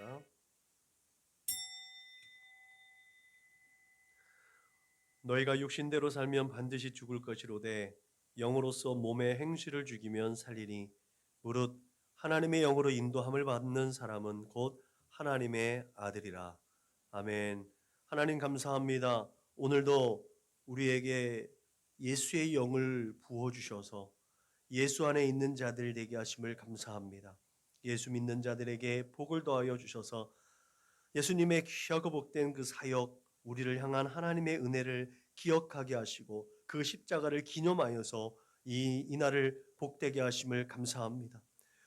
하겠습니다. 너희가 육신대로 살면 반드시 죽을 것이로되 영으로서 몸의 행실을 죽이면 살리니 무릇 하나님의 영으로 인도함을 받는 사람은 곧 하나님의 아들이라. 아멘. 하나님 감사합니다. 오늘도 우리에게 예수의 영을 부어주셔서 예수 안에 있는 자들 되게 하심을 감사합니다. 예수 믿는 자들에게 복을 더하여 주셔서 예수님의 귀하고 복된 그 사역, 우리를 향한 하나님의 은혜를 기억하게 하시고 그 십자가를 기념하여서 이날을 복되게 하심을 감사합니다.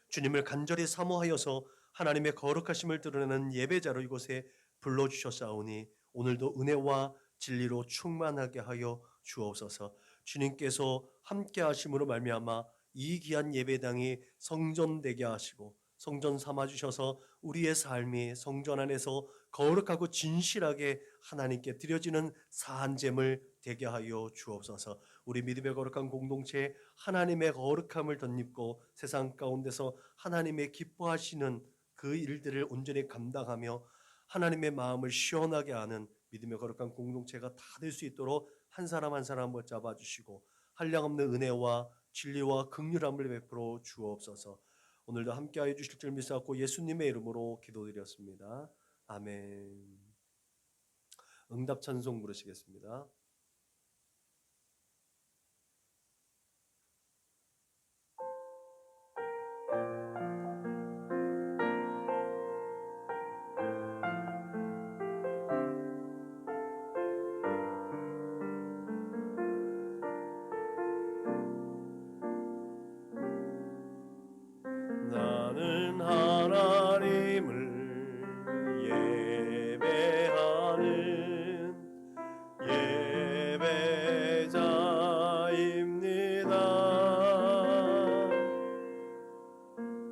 주님을 간절히 사모하여서 하나님의 거룩하심을 드러내는 예배자로 이곳에 불러주셨사오니 오늘도 은혜와 진리로 충만하게 하여 주옵소서. 주님께서 함께 하심으로 말미암아 이 귀한 예배당이 성전되게 하시고 성전 삼아주셔서 우리의 삶이 성전 안에서 거룩하고 진실하게 하나님께 드려지는 사한잼을 되게 하여 주옵소서. 우리 믿음의 거룩한 공동체에 하나님의 거룩함을 덧입고 세상 가운데서 하나님의 기뻐하시는 그 일들을 온전히 감당하며 하나님의 마음을 시원하게 하는 믿음의 거룩한 공동체가 다 될 수 있도록 한 사람 한 사람 붙잡아 주시고 한량없는 은혜와 진리와 긍휼함을 베풀어 주옵소서. 오늘도 함께하여 주실 줄 믿사옵고 예수님의 이름으로 기도드렸습니다. 아멘. 응답 찬송 부르시겠습니다. 나는 하나님을 예배하는 예배자입니다.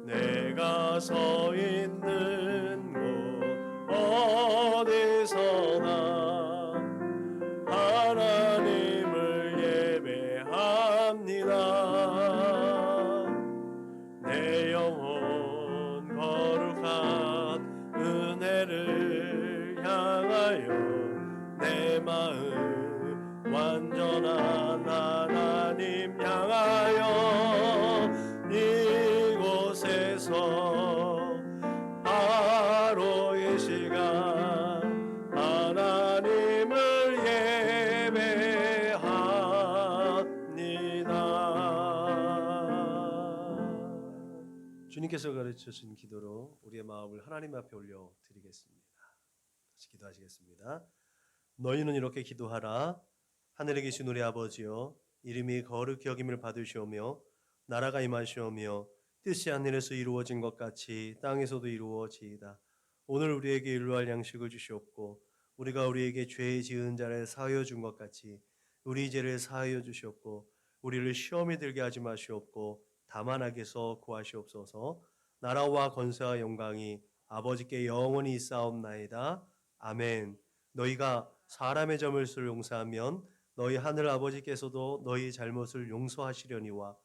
내가 서 있는 곳 어디서나 하나님을 예배합니다. 내 영혼 거룩한 은혜를 향하여 내 마음 완전한 하나님 향하여 이곳에서 바로 이 시간 하나님을 예배합니다. 주님께서 가르쳐주신 기도로 우리의 마음을 하나님 앞에 올려드리겠습니다. 다시 기도하시겠습니다. 너희는 이렇게 기도하라. 하늘에 계신 우리 아버지여, 이름이 거룩히 여김을 받으시오며 나라가 임하시오며 뜻이 하늘에서 이루어진 것 같이 땅에서도 이루어지이다. 오늘 우리에게 일용할 양식을 주시옵고 우리가 우리에게 죄 지은 자를 사하여 준 것 같이 우리 죄를 사하여 주시옵고 우리를 시험에 들게 하지 마시옵고 다만 악에서 구하시옵소서. 나라와 권세와 영광이 아버지께 영원히 있사옵나이다. 아멘. 너희가 사람의 잘못을 용서하면 너희 하늘 아버지께서도 너희 잘못을 용서하시려니와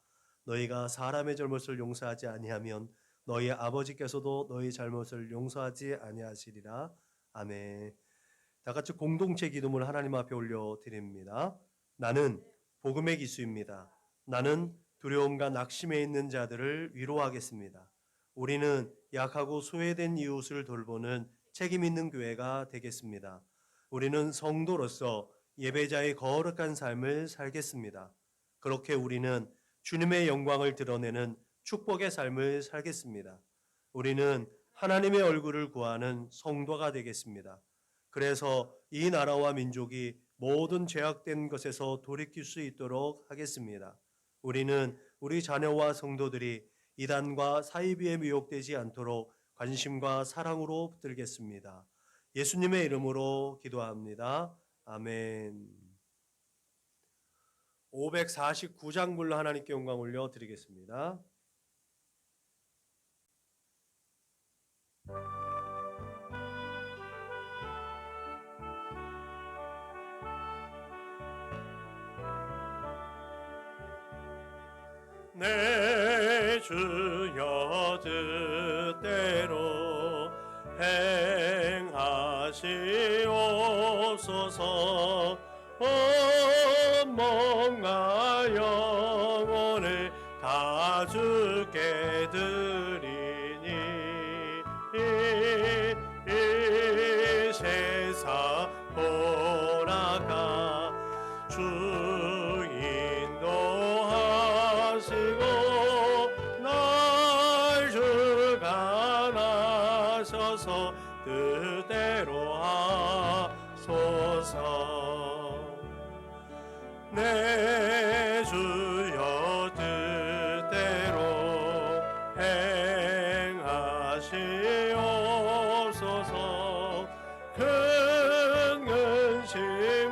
너희가 사람의 잘못을 용서하지 아니하면 너희 아버지께서도 너희 잘못을 용서하지 아니하시리라. 아멘. 다 같이 공동체 기도문을 하나님 앞에 올려드립니다. 나는 복음의 기수입니다. 나는 두려움과 낙심에 있는 자들을 위로하겠습니다. 우리는 약하고 소외된 이웃을 돌보는 책임 있는 교회가 되겠습니다. 우리는 성도로서 예배자의 거룩한 삶을 살겠습니다. 그렇게 우리는 주님의 영광을 드러내는 축복의 삶을 살겠습니다. 우리는 하나님의 얼굴을 구하는 성도가 되겠습니다. 그래서 이 나라와 민족이 모든 죄악된 것에서 돌이킬 수 있도록 하겠습니다. 우리는 우리 자녀와 성도들이 이단과 사이비에 미혹되지 않도록 관심과 사랑으로 붙들겠습니다. 예수님의 이름으로 기도합니다. 아멘. 549장 불러 하나님께 영광 올려 드리겠습니다. 내 주여 뜻대로 행하시옵소서. 몸과 영혼을 다 주께 드리니 이 세상 보라가 주 인도하시고 날 주관하셔서 뜻대로 하소서. 내 주여 뜻대로 행하시옵소서. 큰 근심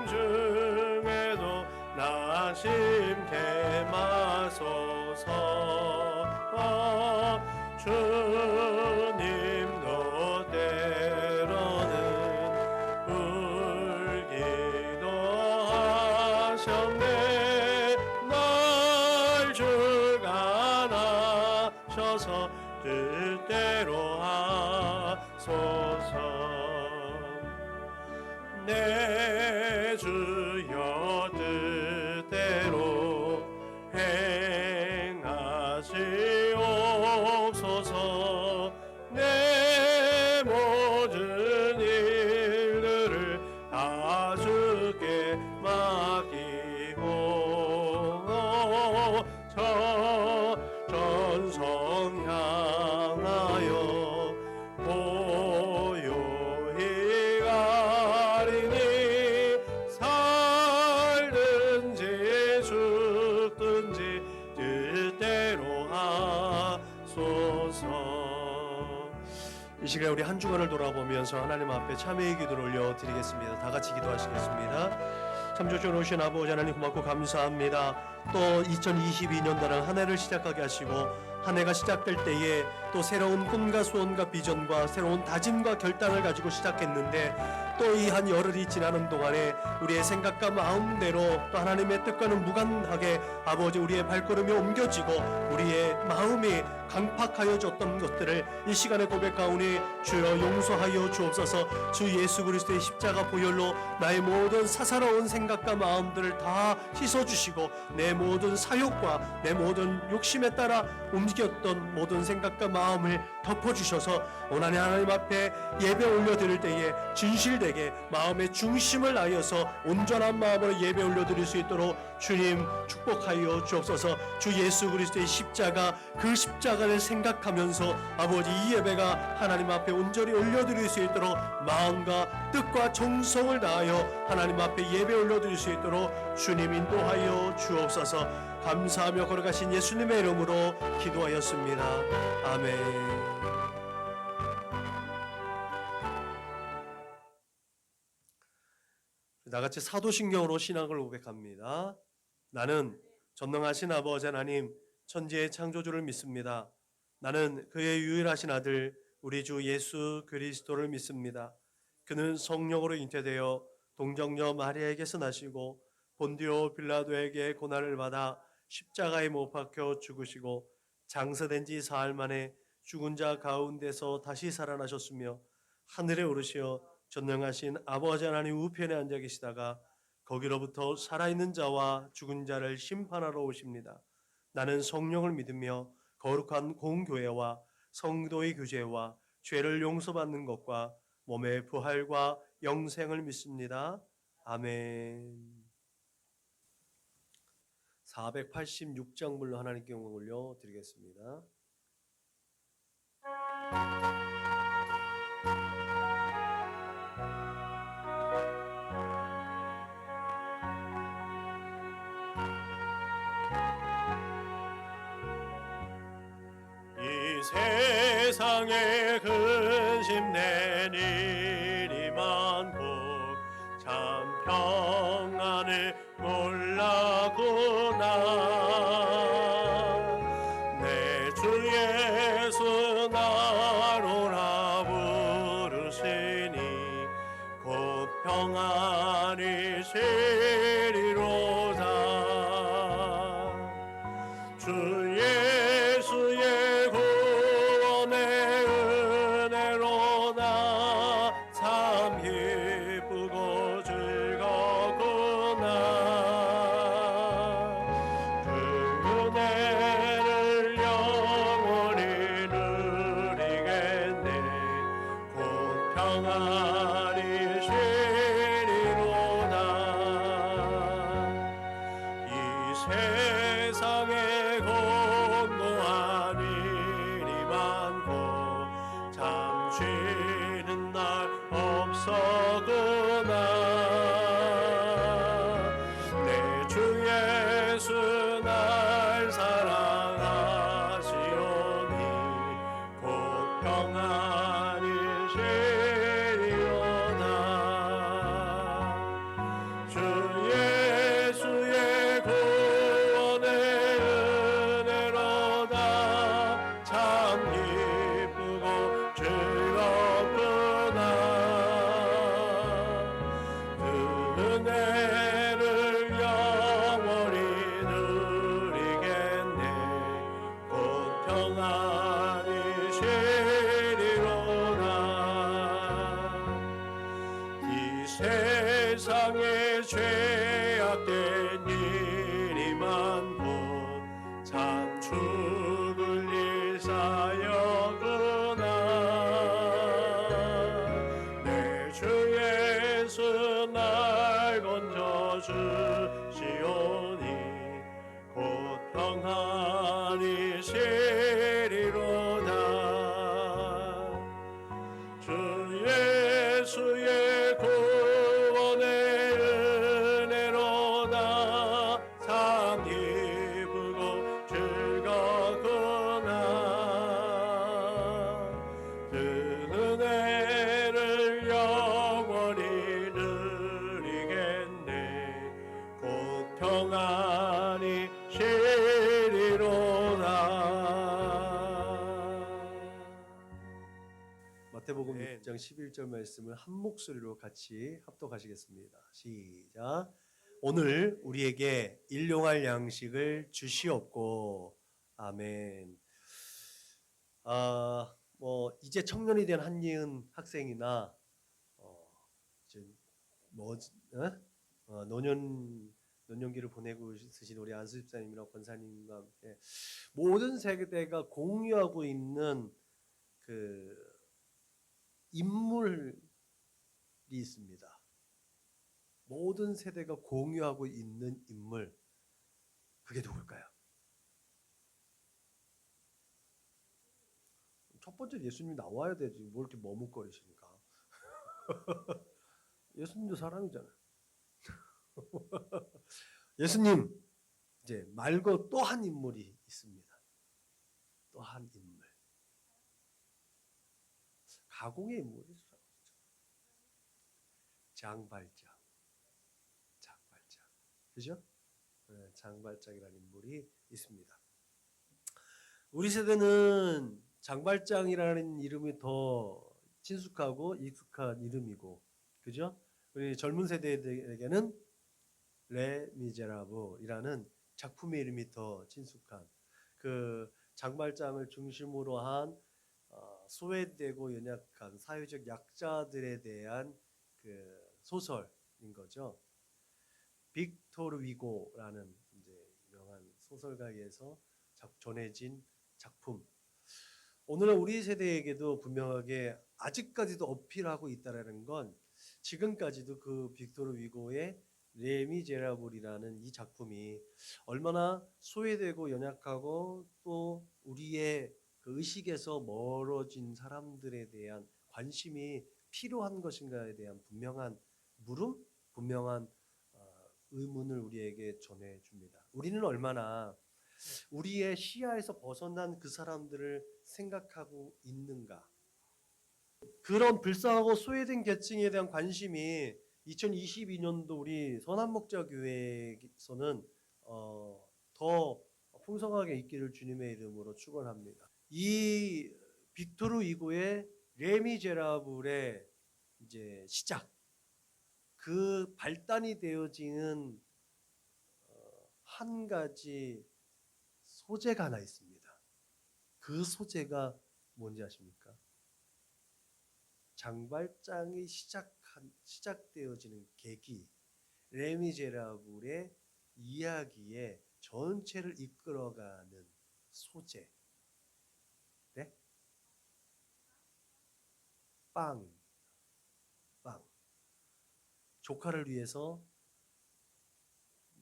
중에도 나심케 마소서. 주님도 때로는 울기도 하셨네. 날 주관하셔서 뜻대로 하소서. 내 주여 뜻대로 행하시옵소서. 내 모든 일들을 다 주께 맡기고 저 전성 향하여 고요히 가리니 살든지 죽든지 뜻대로 하소서. 이 시간 우리 한 주간을 돌아보면서 하나님 앞에 참회의 기도를 올려드리겠습니다. 다 같이 기도하시겠습니다. 참 좋으신 아버지 하나님 고맙고 감사합니다. 또 2022년도는 한 해를 시작하게 하시고 한 해가 시작될 때에 또 새로운 꿈과 소원과 비전과 새로운 다짐과 결단을 가지고 시작했는데 또 이 한 열흘이 지나는 동안에 우리의 생각과 마음대로 또 하나님의 뜻과는 무관하게 아버지 우리의 발걸음이 옮겨지고 우리의 마음이 강팍하여졌던 것들을 이 시간에 고백하오니 주여 용서하여 주옵소서. 주 예수 그리스도의 십자가 보혈로 나의 모든 사사로운 생각과 마음들을 다 씻어주시고 내 모든 사욕과 내 모든 욕심에 따라 움직였던 모든 생각과 마음을 덮어주셔서 오늘 하나님 앞에 예배 올려드릴 때에 진실되게 마음의 중심을 다하여서 온전한 마음으로 예배 올려드릴 수 있도록 주님 축복하여 주옵소서. 주 예수 그리스도의 십자가, 그 십자가를 생각하면서 아버지 이 예배가 하나님 앞에 온전히 올려드릴 수 있도록 마음과 뜻과 정성을 다하여 하나님 앞에 예배 올려드릴 수 있도록 주님 인도하여 주옵소서. 감사하며 걸어가신 예수님의 이름으로 기도하였습니다. 아멘. 나같이 사도신경으로 신앙을 고백합니다. 나는 전능하신 아버지 하나님 천지의 창조주를 믿습니다. 나는 그의 유일하신 아들 우리 주 예수 그리스도를 믿습니다. 그는 성령으로 잉태되어 동정녀 마리아에게서 나시고 본디오 빌라도에게 고난을 받아 십자가에 못 박혀 죽으시고 장사된 지 사흘 만에 죽은 자 가운데서 다시 살아나셨으며 하늘에 오르시어 전능하신 아버지 하나님 우편에 앉아 계시다가 거기로부터 살아있는 자와 죽은 자를 심판하러 오십니다. 나는 성령을 믿으며 거룩한 공교회와 성도의 교제와 죄를 용서받는 것과 몸의 부활과 영생을 믿습니다. 아멘. 486장물로 하나님께 영광 올려 드리겠습니다. 이 세상에 근심 낸 일이 많고 참 평안을 몰랐구나. 내 주 예수 나로라 부르시니 곧 평안이 시리로다. 주 예수의 구원의 은혜로 나 세상에 공고한 일이 많고 잠쉬는 날 없어구나. 내 주 예수 날 사랑하시오니 곧 평안이 시리로다. 주 예수의 구원의 은혜로다. 참 기쁘고 즐겁구나. 그 은혜를 영원히 누리겠네. 곧 평안이 시리로다. 이 세상에 죄악된 일이 많고 참 죽을 일 사여구나. 내 주 예수 날 건져주시오니 곧 평안이 시리로다. 주 예수의 구원의 은혜로다. 참 기쁘고 즐겁구나. 그 은혜를 영원히 누리겠네. 곧 평안이 시리로다. 마태복음 6장 11절 말씀을 한 목소리로 같이 합독하시겠습니다. 시작. 오늘 우리에게 일용할 양식을 주시옵고. 아멘. 이제 청년이 된 한예은 학생이나 이제 노년기를 보내고 있으신 우리 안수 집사님이랑 권사님과 함께 모든 세대가 공유하고 있는 그 인물이 있습니다. 모든 세대가 공유하고 있는 인물, 그게 누굴까요? 첫 번째 예수님이 나와야 되지. 뭘 이렇게 머뭇거리십니까? 예수님도 사람이잖아요. 예수님 이제 말고 또 한 인물이 있습니다. 또 한 인물. 가공의 인물이죠. 장발장. 그죠? 네, 장발장이라는 인물이 있습니다. 우리 세대는 장발장이라는 이름이 더 친숙하고 익숙한 이름이고, 그죠? 우리 젊은 세대에게는 레미제라블이라는 작품의 이름이 더 친숙한, 그 장발장을 중심으로 한 소외되고 연약한 사회적 약자들에 대한 그 소설인 거죠. 빅토르 위고라는 이제 유명한 소설가에서 전해진 작품. 오늘은 우리 세대에게도 분명하게 아직까지도 어필하고 있다라는 건, 지금까지도 그 빅토르 위고의 레미제라블이라는 이 작품이 얼마나 소외되고 연약하고 또 우리의 그 의식에서 멀어진 사람들에 대한 관심이 필요한 것인가에 대한 분명한 물음, 분명한 의문을 우리에게 전해줍니다. 우리는 얼마나 우리의 시야에서 벗어난 그 사람들을 생각하고 있는가. 그런 불쌍하고 소외된 계층에 대한 관심이 2022년도 우리 선한목자교회에서는 더 풍성하게 있기를 주님의 이름으로 축원합니다. 이 빅토르 위고의 레미제라블의 이제 시작, 그 발단이 되어지는 한 가지 소재가 하나 있습니다. 그 소재가 뭔지 아십니까? 장발장이 시작되어지는 계기, 레미제라블의 이야기의 전체를 이끌어가는 소재. 네? 빵. 조카를 위해서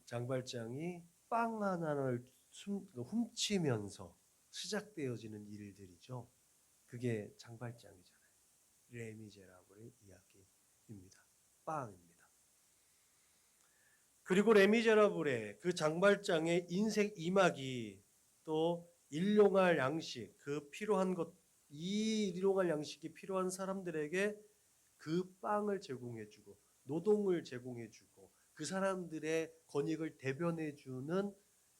장발장이 빵 하나를 훔치면서 시작되어지는 일들이죠. 그게 장발장이잖아요. 레미제라블의 이야기입니다. 빵입니다. 그리고 레미제라블의 그 장발장의 인생 이막이 또 일용할 양식, 그 필요한 것, 이 일용할 양식이 필요한 사람들에게 그 빵을 제공해주고 노동을 제공해주고 그 사람들의 권익을 대변해주는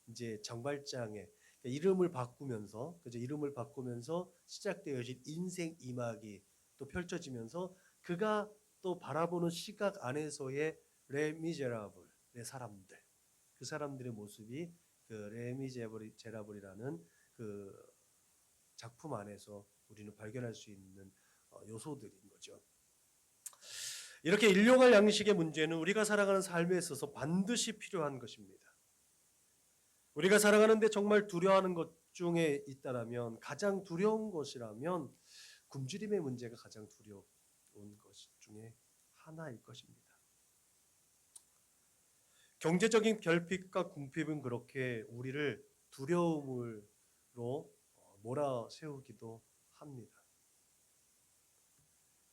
이제 장발장의 이름을 바꾸면서 그죠? 이름을 바꾸면서 시작되어진 인생 이막이 또 펼쳐지면서 그가 또 바라보는 시각 안에서의 레미제라블의 사람들, 그 사람들의 모습이 그 레미제라블이라는 그 작품 안에서 우리는 발견할 수 있는 요소들인 거죠. 이렇게 일용할 양식의 문제는 우리가 살아가는 삶에 있어서 반드시 필요한 것입니다. 우리가 살아가는데 정말 두려워하는 것 중에 있다라면 가장 두려운 것이라면 굶주림의 문제가 가장 두려운 것 중에 하나일 것입니다. 경제적인 결핍과 궁핍은 그렇게 우리를 두려움으로 몰아세우기도 합니다.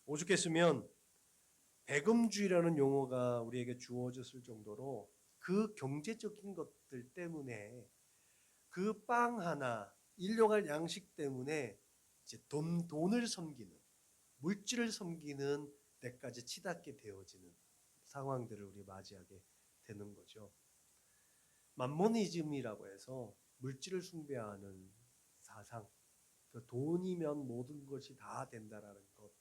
오죽했으면 배금주의라는 용어가 우리에게 주어졌을 정도로 그 경제적인 것들 때문에 그 빵 하나, 일용할 양식 때문에 이제 돈을 섬기는, 물질을 섬기는 데까지 치닫게 되어지는 상황들을 우리 맞이하게 되는 거죠. 맘모니즘이라고 해서 물질을 숭배하는 사상, 그 돈이면 모든 것이 다 된다라는 것,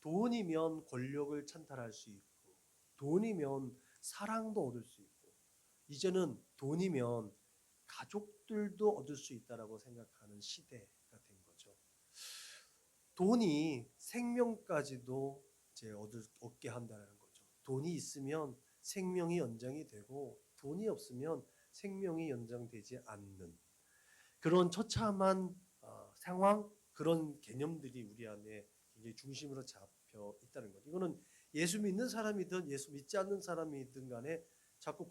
돈이면 권력을 찬탈할 수 있고, 돈이면 사랑도 얻을 수 있고, 이제는 돈이면 가족들도 얻을 수 있다라고 생각하는 시대가 된 거죠. 돈이 생명까지도 이제 얻게 한다는 거죠. 돈이 있으면 생명이 연장이 되고, 돈이 없으면 생명이 연장되지 않는 그런 처참한 상황, 그런 개념들이 우리 안에 굉장히 중심으로 잡혀 있다는 것. 이거는 예수 믿는 사람이든 예수 믿지 않는 사람이든 간에 자꾸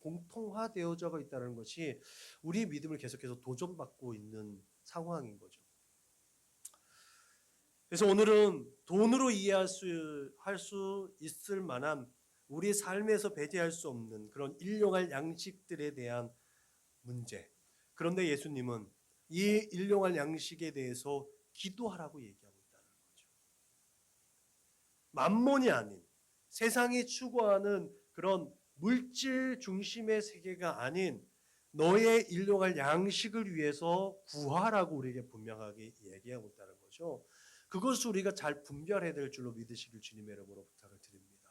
공통화되어져 있다는 것이 우리의 믿음을 계속해서 도전받고 있는 상황인 거죠. 그래서 오늘은 돈으로 이해할 수 있을 만한 우리 삶에서 배제할 수 없는 그런 일용할 양식들에 대한 문제. 그런데 예수님은 이 일용할 양식에 대해서 기도하라고 얘기하고 있다는 거죠. 만몬이 아닌 세상이 추구하는 그런 물질 중심의 세계가 아닌 너의 일용할 양식을 위해서 구하라고 우리에게 분명하게 얘기하고 있다는 거죠. 그것을 우리가 잘 분별해야 될 줄로 믿으시길 주님의 이름으로 부탁을 드립니다.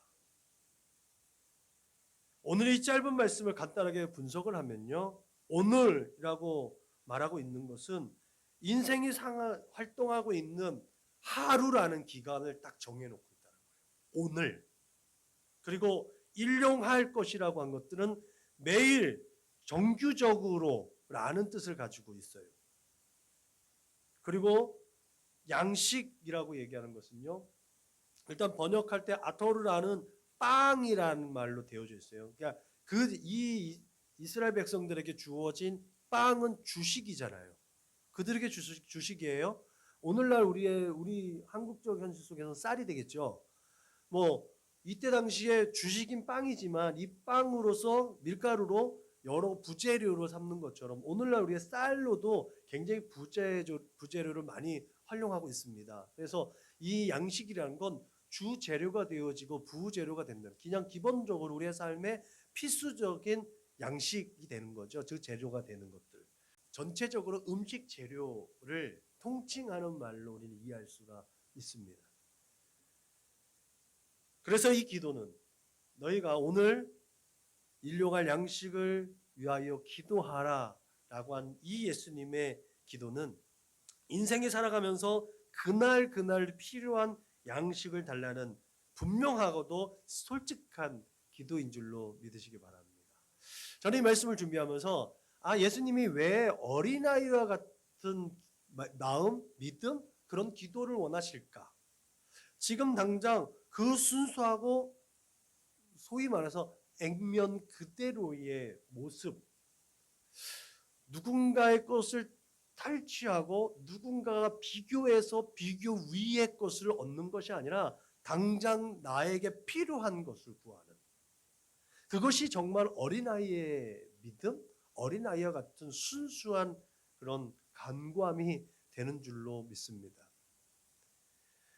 오늘 이 짧은 말씀을 간단하게 분석을 하면요. 오늘이라고 말하고 있는 것은 인생이 활동하고 있는 하루라는 기간을 딱 정해놓고 있다는 거예요. 오늘. 그리고 일용할 것이라고 한 것들은 매일 정규적으로 라는 뜻을 가지고 있어요. 그리고 양식이라고 얘기하는 것은요. 일단 번역할 때 아토르라는 빵이라는 말로 되어져 있어요. 그러니까 이 이스라엘 백성들에게 주어진 빵은 주식이잖아요. 그들에게 주식이에요. 오늘날 우리 한국적 현실 속에서는 쌀이 되겠죠. 뭐 이때 당시에 주식인 빵이지만 이 빵으로서 밀가루로 여러 부재료로 삼는 것처럼 오늘날 우리의 쌀로도 굉장히 부재료를 많이 활용하고 있습니다. 그래서 이 양식이라는 건 주재료가 되어지고 부재료가 된다. 그냥 기본적으로 우리의 삶의 필수적인 양식이 되는 거죠. 즉 재료가 되는 것들. 전체적으로 음식 재료를 통칭하는 말로 우리는 이해할 수가 있습니다. 그래서 이 기도는 너희가 오늘 일용할 양식을 위하여 기도하라 라고 한 이 예수님의 기도는 인생에 살아가면서 그날 필요한 양식을 달라는 분명하고도 솔직한 기도인 줄로 믿으시기 바랍니다. 저는 이 말씀을 준비하면서 예수님이 왜 어린아이와 같은 마음, 믿음, 그런 기도를 원하실까? 지금 당장 그 순수하고 소위 말해서 액면 그대로의 모습, 누군가의 것을 탈취하고 누군가가 비교해서 비교 위의 것을 얻는 것이 아니라 당장 나에게 필요한 것을 구하는, 그것이 정말 어린아이의 믿음, 어린아이와 같은 순수한 그런 간구함이 되는 줄로 믿습니다.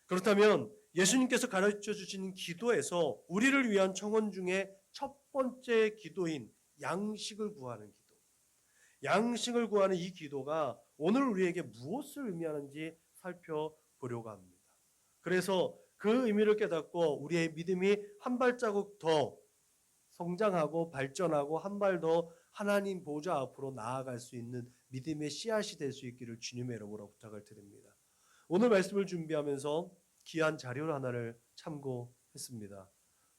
그렇다면 예수님께서 가르쳐 주시는 기도에서 우리를 위한 청원 중에 첫 번째 기도인 양식을 구하는 기도, 양식을 구하는 이 기도가 오늘 우리에게 무엇을 의미하는지 살펴보려고 합니다. 그래서 그 의미를 깨닫고 우리의 믿음이 한 발자국 더 성장하고 발전하고 한 발 더 하나님 보좌 앞으로 나아갈 수 있는 믿음의 씨앗이 될 수 있기를 주님의 이름으로 부탁을 드립니다. 오늘 말씀을 준비하면서 귀한 자료 하나를 참고했습니다.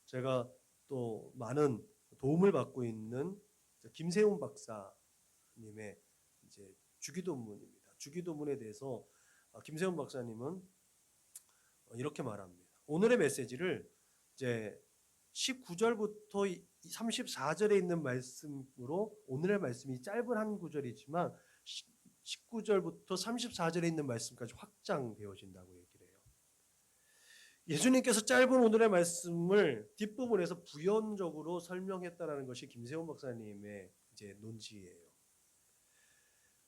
제가 또 많은 도움을 받고 있는 김세훈 박사님의 이제 주기도문입니다. 주기도문에 대해서 김세훈 박사님은 이렇게 말합니다. 오늘의 메시지를 이제 19절부터 34절에 있는 말씀으로, 오늘의 말씀이 짧은 한 구절이지만 19절부터 34절에 있는 말씀까지 확장되어진다고 얘기를 해요. 예수님께서 짧은 오늘의 말씀을 뒷부분에서 부연적으로 설명했다라는 것이 김세훈 박사님의 이제 논지예요.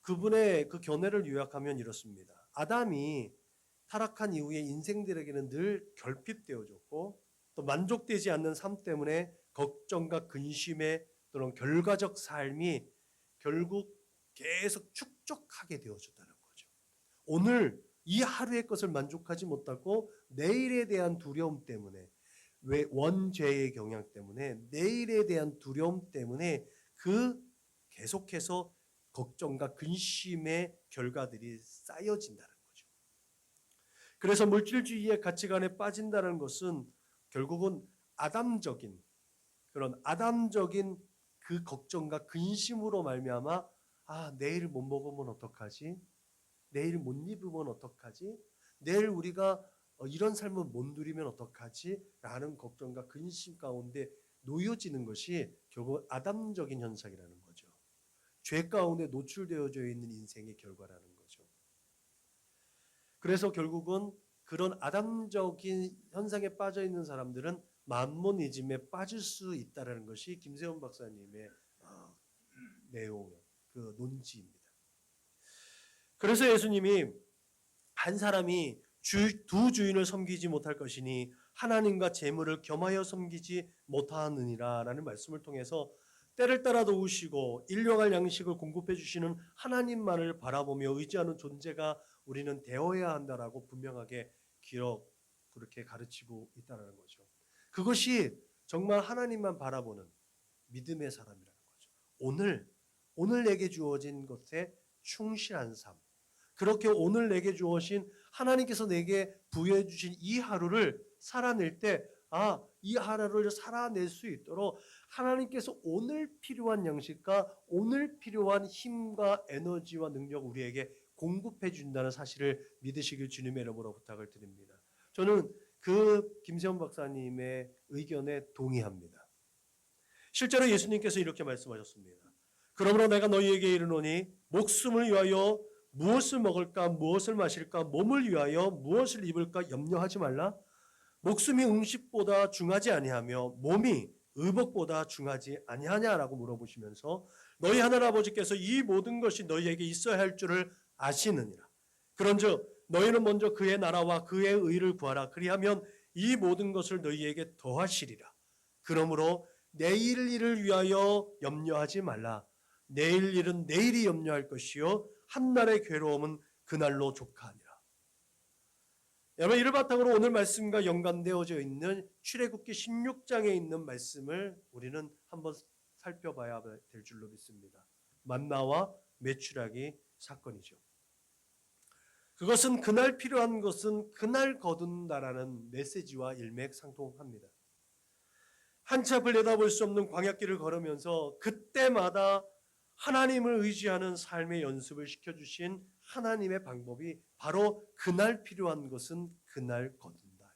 그분의 그 견해를 요약하면 이렇습니다. 아담이 타락한 이후에 인생들에게는 늘 결핍되어졌고 또 만족되지 않는 삶 때문에 걱정과 근심에 또는 결과적 삶이 결국 계속 축적하게 되어졌다는 거죠. 오늘 이 하루의 것을 만족하지 못하고 내일에 대한 두려움 때문에, 왜 원죄의 경향 때문에, 내일에 대한 두려움 때문에 그 계속해서 걱정과 근심의 결과들이 쌓여진다는 거죠. 그래서 물질주의의 가치관에 빠진다는 것은 결국은 아담적인 그 걱정과 근심으로 말미암아 내일 못 먹으면 어떡하지? 내일 못 입으면 어떡하지? 내일 우리가 이런 삶을 못 누리면 어떡하지? 라는 걱정과 근심 가운데 놓여지는 것이 결국 아담적인 현상이라는 거죠. 죄 가운데 노출되어져 있는 인생의 결과라는 거죠. 그래서 결국은 그런 아담적인 현상에 빠져 있는 사람들은 만모니즘에 빠질 수 있다는 것이 김세훈 박사님의 내용, 그 논지입니다. 그래서 예수님이 한 사람이 두 주인을 섬기지 못할 것이니 하나님과 재물을 겸하여 섬기지 못하느니라 라는 말씀을 통해서 때를 따라 도우시고 일용할 양식을 공급해 주시는 하나님만을 바라보며 의지하는 존재가 우리는 되어야 한다라고 분명하게 그렇게 가르치고 있다는 거죠. 그것이 정말 하나님만 바라보는 믿음의 사람이라는 거죠. 오늘 내게 주어진 것에 충실한 삶, 그렇게 오늘 내게 주어진 하나님께서 내게 부여해 주신 이 하루를 살아낼 때 이 하루를 살아낼 수 있도록 하나님께서 오늘 필요한 양식과 오늘 필요한 힘과 에너지와 능력을 우리에게 공급해 준다는 사실을 믿으시길 주님의 이름으로 부탁을 드립니다. 저는 그 김세훈 박사님의 의견에 동의합니다. 실제로 예수님께서 이렇게 말씀하셨습니다. 그러므로 내가 너희에게 이르노니 목숨을 위하여 무엇을 먹을까 무엇을 마실까 몸을 위하여 무엇을 입을까 염려하지 말라. 목숨이 음식보다 중하지 아니하며 몸이 의복보다 중하지 아니하냐라고 물어보시면서 너희 하늘 아버지께서 이 모든 것이 너희에게 있어야 할 줄을 아시느니라. 그런즉 너희는 먼저 그의 나라와 그의 의를 구하라. 그리하면 이 모든 것을 너희에게 더하시리라. 그러므로 내일 일을 위하여 염려하지 말라. 내일 일은 내일이 염려할 것이요 한날의 괴로움은 그날로 족하니라. 여러분, 이를 바탕으로 오늘 말씀과 연관되어져 있는 출애굽기 16장에 있는 말씀을 우리는 한번 살펴봐야 될 줄로 믿습니다. 만나와 메추라기 사건이죠. 그것은 그날 필요한 것은 그날 거둔다라는 메시지와 일맥상통합니다. 한치 앞을 내다볼 수 없는 광야길을 걸으면서 그때마다 하나님을 의지하는 삶의 연습을 시켜주신 하나님의 방법이 바로 그날 필요한 것은 그날 거둔다.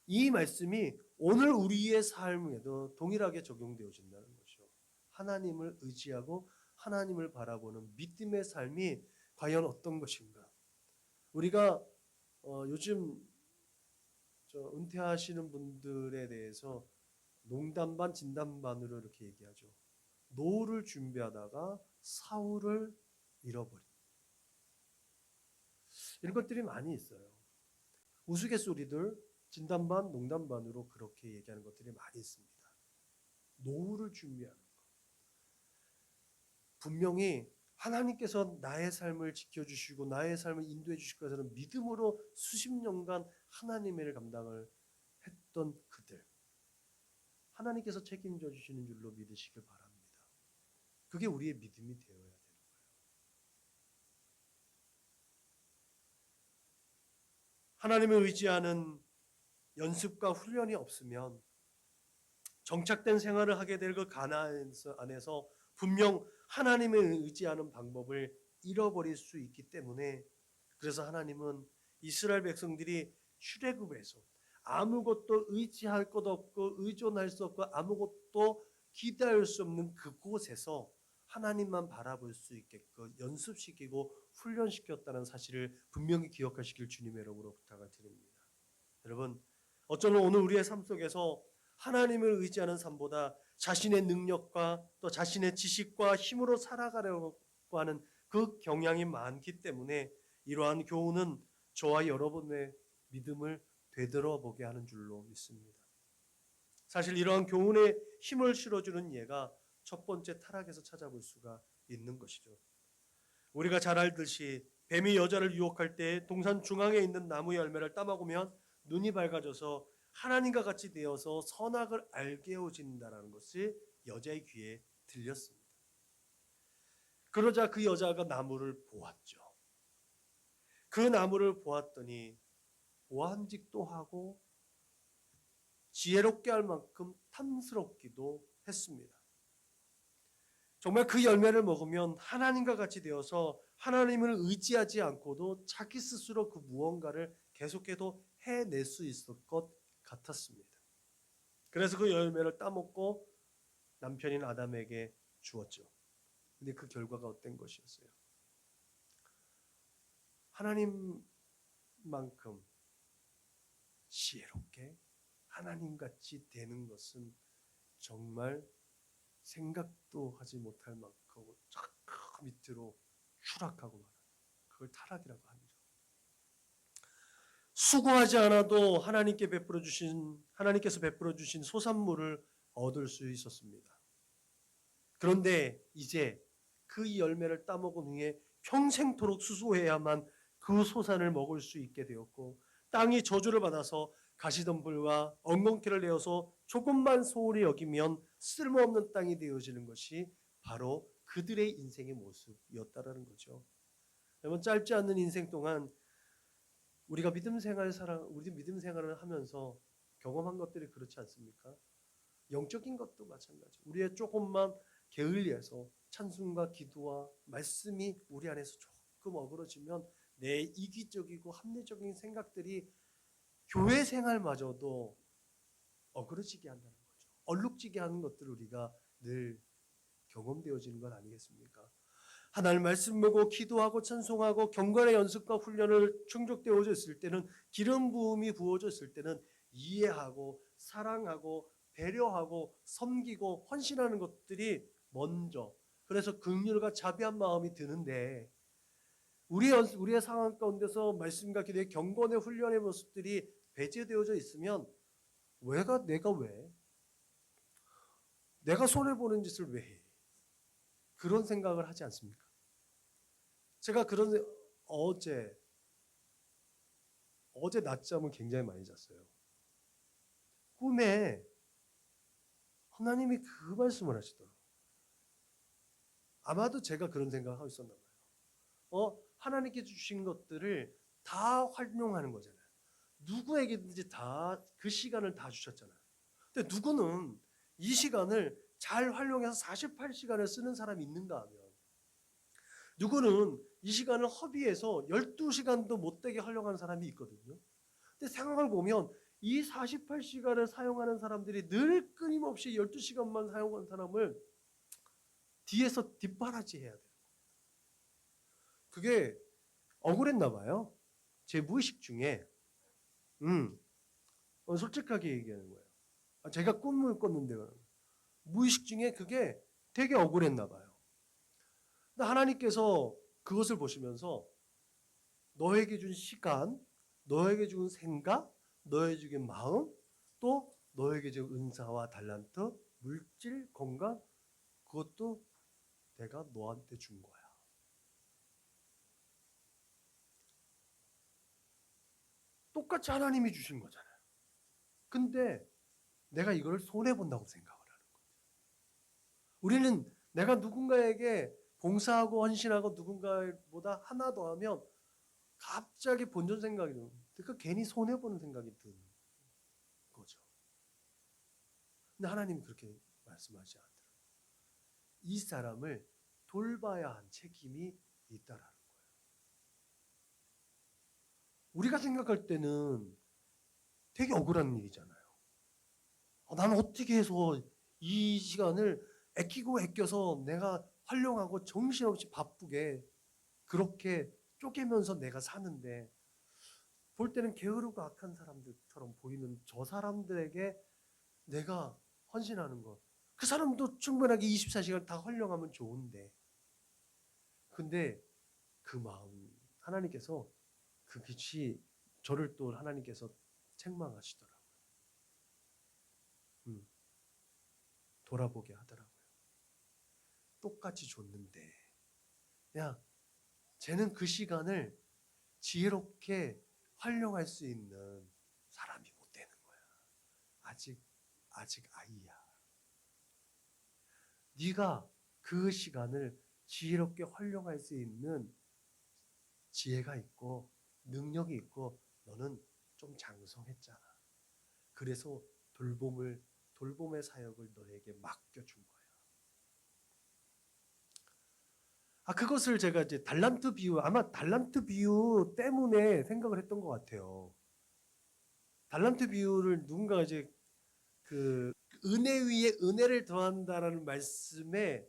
이 말씀이 오늘 우리의 삶에도 동일하게 적용되어진다는 것이죠. 하나님을 의지하고 하나님을 바라보는 믿음의 삶이 과연 어떤 것인가? 우리가 요즘 은퇴하시는 분들에 대해서 농담 반 진담 반으로 이렇게 얘기하죠. 노후를 준비하다가 사후를 잃어버린 이런 것들이 많이 있어요. 우스갯소리들 진담 반 농담 반으로 그렇게 얘기하는 것들이 많이 있습니다. 노후를 준비하는 것. 분명히 하나님께서 나의 삶을 지켜주시고 나의 삶을 인도해 주실 것을 믿음으로 수십 년간 하나님의 감당을 했던 그들, 하나님께서 책임져 주시는 줄로 믿으시길 바랍니다. 그게 우리의 믿음이 되어야 되는 거예요. 하나님을 의지하는 연습과 훈련이 없으면 정착된 생활을 하게 될 그 가나안 안에서 분명 하나님을 의지하는 방법을 잃어버릴 수 있기 때문에, 그래서 하나님은 이스라엘 백성들이 출애굽에서 아무것도 의지할 것 없고 의존할 수 없고 아무것도 기대할 수 없는 그곳에서 하나님만 바라볼 수 있게끔 연습시키고 훈련시켰다는 사실을 분명히 기억하시길 주님의 이름으로 부탁을 드립니다. 여러분, 어쩌면 오늘 우리의 삶 속에서 하나님을 의지하는 삶보다 자신의 능력과 또 자신의 지식과 힘으로 살아가려고 하는 그 경향이 많기 때문에 이러한 교훈은 저와 여러분의 믿음을 되돌아보게 하는 줄로 믿습니다. 사실 이러한 교훈에 힘을 실어주는 예가 첫 번째 타락에서 찾아볼 수가 있는 것이죠. 우리가 잘 알듯이 뱀이 여자를 유혹할 때 동산 중앙에 있는 나무 열매를 따먹으면 눈이 밝아져서 하나님과 같이 되어서 선악을 알게 해진다라는 것이 여자의 귀에 들렸습니다. 그러자 그 여자가 나무를 보았죠. 그 나무를 보았더니 보암직도 하고 지혜롭게 할 만큼 탐스럽기도 했습니다. 정말 그 열매를 먹으면 하나님과 같이 되어서 하나님을 의지하지 않고도 자기 스스로 그 무언가를 계속해서 해낼 수 있을 것 같았습니다. 그래서 그 열매를 따먹고 남편인 아담에게 주었죠. 근데 그 결과가 어떤 것이었어요? 하나님만큼 지혜롭게 하나님같이 되는 것은 정말 생각도 하지 못할 만큼 저 밑으로 추락하고 말아요. 그걸 타락이라고 합니다. 수고하지 않아도 하나님께서 베풀어 주신 소산물을 얻을 수 있었습니다. 그런데 이제 그 열매를 따먹은 후에 평생토록 수고해야만 그 소산을 먹을 수 있게 되었고, 땅이 저주를 받아서 가시덤불과 엉겅퀴를 내어서 조금만 소홀히 여기면 쓸모없는 땅이 되어지는 것이 바로 그들의 인생의 모습이었다라는 거죠. 여러분, 짧지 않은 인생 동안 우리가 우리 믿음 생활을 하면서 경험한 것들이 그렇지 않습니까? 영적인 것도 마찬가지. 우리의 조금만 게을리해서 찬송과 기도와 말씀이 우리 안에서 조금 어그러지면 내 이기적이고 합리적인 생각들이 교회 생활마저도 어그러지게 한다는 거죠. 얼룩지게 하는 것들을 우리가 늘 경험되어지는 건 아니겠습니까? 하나님 말씀 보고 기도하고 찬송하고 경건의 연습과 훈련을 충족되어져 있을 때는, 기름 부음이 부어져 있을 때는 이해하고 사랑하고 배려하고 섬기고 헌신하는 것들이 먼저, 그래서 긍휼과 자비한 마음이 드는데, 우리의 상황 가운데서 말씀과 기도의 경건의 훈련의 모습들이 배제되어져 있으면 내가 손해보는 짓을 왜 해? 그런 생각을 하지 않습니까? 제가 어제 낮잠을 굉장히 많이 잤어요. 꿈에 하나님이 그 말씀을 하시더라고요. 아마도 제가 그런 생각을 하고 있었나 봐요. 하나님께 주신 것들을 다 활용하는 거잖아요. 누구에게든지 다 그 시간을 다 주셨잖아요. 근데 누구는 이 시간을 잘 활용해서 48시간을 쓰는 사람이 있는가 하면, 누구는 이 시간을 허비해서 12시간도 못되게 활용하는 사람이 있거든요. 근데 상황을 보면 이 48시간을 사용하는 사람들이 늘 끊임없이 12시간만 사용한 사람을 뒤에서 뒷바라지 해야 돼요. 그게 억울했나 봐요. 제 무의식 중에 솔직하게 얘기하는 거예요. 제가 꿈을 꿨는데 무의식 중에 그게 되게 억울했나 봐요. 근데 하나님께서 그것을 보시면서 너에게 준 시간, 너에게 준 생각, 너에게 준 마음, 또 너에게 준 은사와 달란트, 물질, 건강, 그것도 내가 너한테 준 거야. 똑같이 하나님이 주신 거잖아요. 근데 내가 이걸 손해본다고 생각을 하는 거예요. 우리는 내가 누군가에게 봉사하고 헌신하고 누군가보다 하나 더 하면 갑자기 본전 생각이 드는 거예요. 그러니까 괜히 손해보는 생각이 드는 거죠. 근데 하나님이 그렇게 말씀하지 않더라고요. 이 사람을 돌봐야 한 책임이 있다라는 거예요. 우리가 생각할 때는 되게 억울한 일이잖아요. 나는 어떻게 해서 이 시간을 아끼고 아껴서 내가 활용하고 정신없이 바쁘게 그렇게 쪼개면서 내가 사는데 볼 때는 게으르고 악한 사람들처럼 보이는 저 사람들에게 내가 헌신하는 것. 그 사람도 충분하게 24시간 다 활용하면 좋은데. 근데 그 마음, 하나님께서 그것이 저를 또 하나님께서 책망하시더라고요. 돌아보게 하더라고요. 똑같이 줬는데, 야, 쟤는 그 시간을 지혜롭게 활용할 수 있는 사람이 못 되는 거야. 아직 아이야. 네가 그 시간을 지혜롭게 활용할 수 있는 지혜가 있고 능력이 있고 너는 좀 장성했잖아. 그래서 돌봄의 사역을 너에게 맡겨준 거야. 그것을 제가 이제 아마 달란트 비유 때문에 생각을 했던 것 같아요. 달란트 비유를 누군가 이제 그 은혜 위에 은혜를 더한다라는 말씀에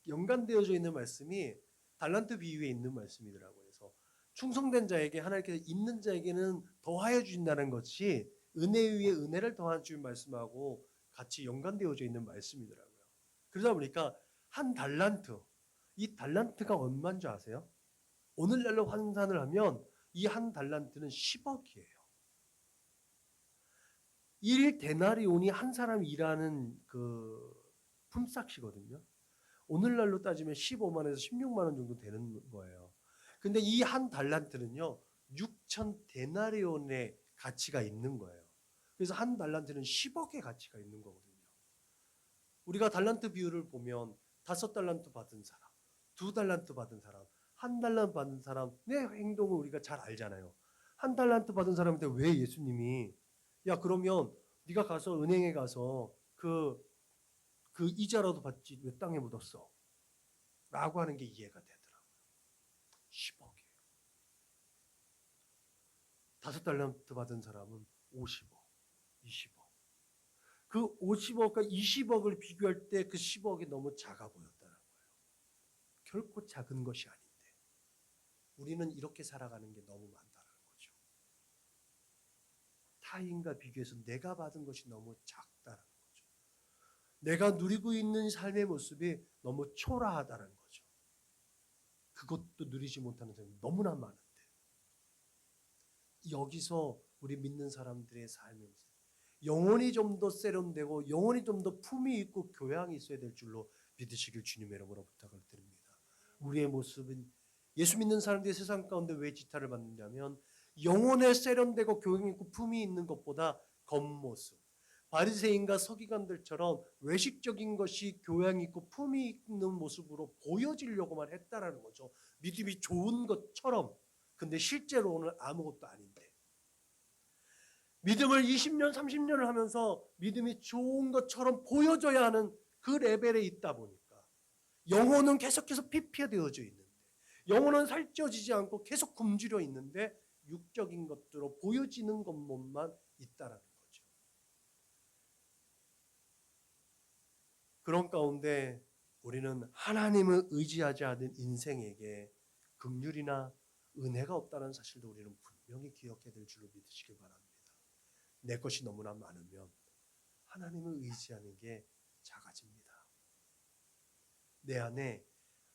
연관되어져 있는 말씀이 달란트 비유에 있는 말씀이더라고요. 그래서 충성된 자에게 하나님께서 있는 자에게는 더하여 주신다는 것이 은혜 위에 은혜를 더한 주신 말씀하고 같이 연관되어져 있는 말씀이더라고요. 그러다 보니까 한 달란트, 이 달란트가 얼마인 줄 아세요? 오늘날로 환산을 하면 이 한 달란트는 10억이에요. 1데나리온이 한 사람이 일하는 그 품삯이거든요. 오늘날로 따지면 15만에서 16만 원 정도 되는 거예요. 근데 이 한 달란트는요, 6천 데나리온의 가치가 있는 거예요. 그래서 한 달란트는 10억의 가치가 있는 거거든요. 우리가 달란트 비율을 보면 5달란트 받은 사람, 2달란트 받은 사람, 1달란트 받은 사람의 행동을 우리가 잘 알잖아요. 1달란트 받은 사람한테 왜 예수님이 야 그러면 네가 가서 은행에 가서 그 이자라도 받지 왜 땅에 묻었어? 라고 하는 게 이해가 되더라고요. 10억이에요. 5달란트 받은 사람은 50억, 20억. 그 50억과 20억을 비교할 때 그 10억이 너무 작아 보였다는 거예요. 결코 작은 것이 아닌데 우리는 이렇게 살아가는 게 너무 많다는 거죠. 타인과 비교해서 내가 받은 것이 너무 작다는 거죠. 내가 누리고 있는 삶의 모습이 너무 초라하다는 거죠. 그것도 누리지 못하는 사람이 너무나 많은데 여기서 우리 믿는 사람들의 삶의 모습 영혼이 좀 더 세련되고 영혼이 좀 더 품위 있고 교양이 있어야 될 줄로 믿으시길 주님의 이름으로 부탁을 드립니다. 우리의 모습은 예수 믿는 사람들이 세상 가운데 왜 지탄을 받느냐면 영혼에 세련되고 교양 있고 품위 있는 것보다 겉모습 바리새인과 서기관들처럼 외식적인 것이 교양 있고 품위 있는 모습으로 보여지려고만 했다라는 거죠. 믿음이 좋은 것처럼. 근데 실제로는 아무것도 아닌데. 믿음을 20년, 30년을 하면서 믿음이 좋은 것처럼 보여져야 하는 그 레벨에 있다 보니까 영혼은 계속해서 피폐되어져 있는데 영혼은 살쪄지지 않고 계속 굶주려 있는데 육적인 것들로 보여지는 것만 있다라는 거죠. 그런 가운데 우리는 하나님을 의지하지 않은 인생에게 긍휼이나 은혜가 없다는 사실도 우리는 분명히 기억해야 될 줄로 믿으시길 바랍니다. 내 것이 너무나 많으면 하나님을 의지하는 게 작아집니다. 내 안에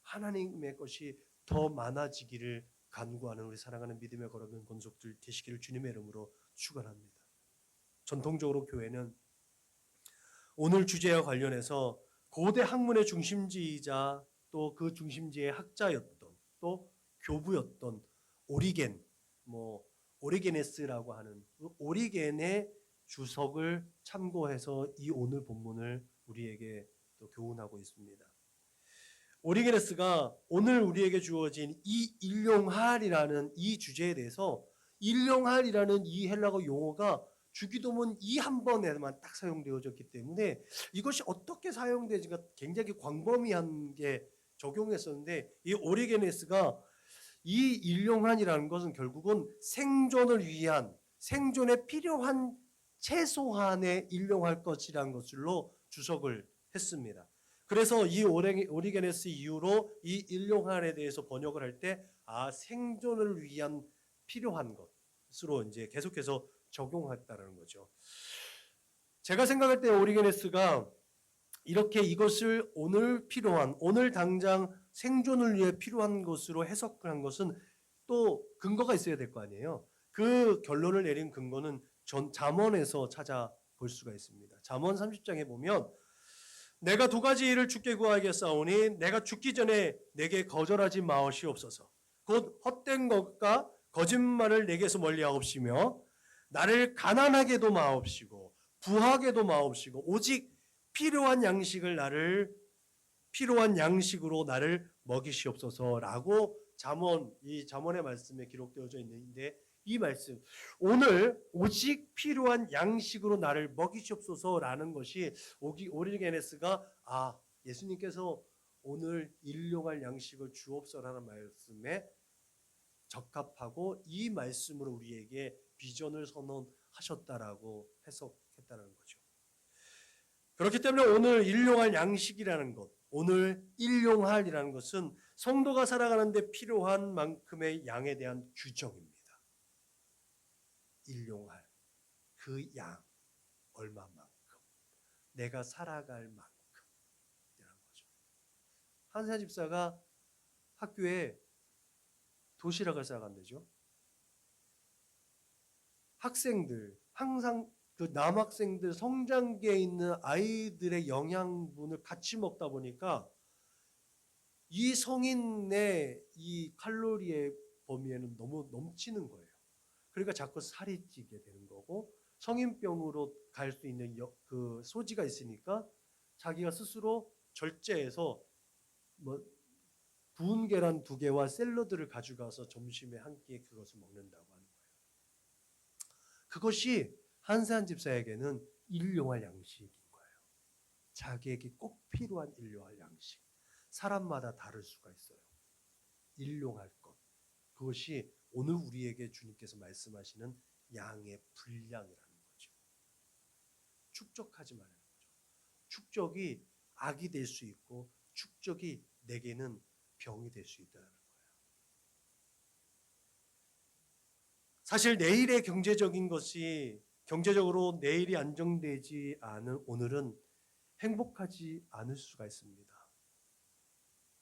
하나님의 것이 더 많아지기를 간구하는 우리 사랑하는 믿음의 걸어가는 권속들 되시기를 주님의 이름으로 축원합니다. 전통적으로 교회는 오늘 주제와 관련해서 고대 학문의 중심지이자 또 그 중심지의 학자였던 또 교부였던 오리게네스라고 하는 그 오리겐의 주석을 참고해서 이 오늘 본문을 우리에게 또 교훈하고 있습니다. 오리게네스가 오늘 우리에게 주어진 이 일용할이라는 이 주제에 대해서 일용할이라는 이 헬라어 용어가 주기도문 이 한 번에만 딱 사용되어졌기 때문에 이것이 어떻게 사용되지가 굉장히 광범위한 게 적용했었는데 이 오리게네스가 이 일용할이라는 것은 결국은 생존을 위한 생존에 필요한 최소한의 일용할 것이라는 것으로 주석을 했습니다. 그래서 이 오리게네스 이후로 이 일용할에 대해서 번역을 할 때 생존을 위한 필요한 것으로 이제 계속해서 적용했다는 거죠. 제가 생각할 때 오리게네스가 이렇게 이것을 오늘 당장 생존을 위해 필요한 것으로 해석한 것은 또 근거가 있어야 될 거 아니에요. 그 결론을 내린 근거는 잠언에서 찾아볼 수가 있습니다. 잠언 30장에 보면 내가 두 가지 일을 주께 구하겠사오니 내가 죽기 전에 내게 거절하지 마시옵소서. 곧 헛된 것과 거짓말을 내게서 멀리하옵시며 나를 가난하게도 마옵시고 부하게도 마옵시고 오직 필요한 양식으로 나를 먹이시옵소서라고 이 잠언의 말씀에 기록되어져 있는데 이 말씀 오늘 오직 필요한 양식으로 나를 먹이시옵소서라는 것이 오리게네스가 예수님께서 오늘 일용할 양식을 주옵소서라는 말씀에 적합하고 이 말씀으로 우리에게 비전을 선언하셨다라고 해석했다는 거죠. 그렇기 때문에 오늘 일용할 양식이라는 것, 오늘 일용할이라는 것은 성도가 살아가는데 필요한 만큼의 양에 대한 규정입니다. 일용할 그 양 얼마만큼 내가 살아갈 만큼이라는 거죠. 한사 집사가 학교에 도시락을 싸간대죠. 학생들 항상 그 남학생들 성장기에 있는 아이들의 영양분을 같이 먹다 보니까 이 성인의 이 칼로리의 범위에는 너무 넘치는 거예요. 그러니까 자꾸 살이 찌게 되는 거고 성인병으로 갈 수 있는 그 소지가 있으니까 자기가 스스로 절제해서 구운 계란 2개와 샐러드를 가져가서 점심에 한 끼에 그것을 먹는다고 하는 거예요. 그것이 한산 집사에게는 일용할 양식인 거예요. 자기에게 꼭 필요한 일용할 양식. 사람마다 다를 수가 있어요. 일용할 것. 그것이 오늘 우리에게 주님께서 말씀하시는 양의 분량이라는 거죠. 축적하지 말라는 거죠. 축적이 악이 될 수 있고 축적이 내게는 병이 될 수 있다는 거예요. 사실 내일의 경제적으로 내일이 안정되지 않은 오늘은 행복하지 않을 수가 있습니다.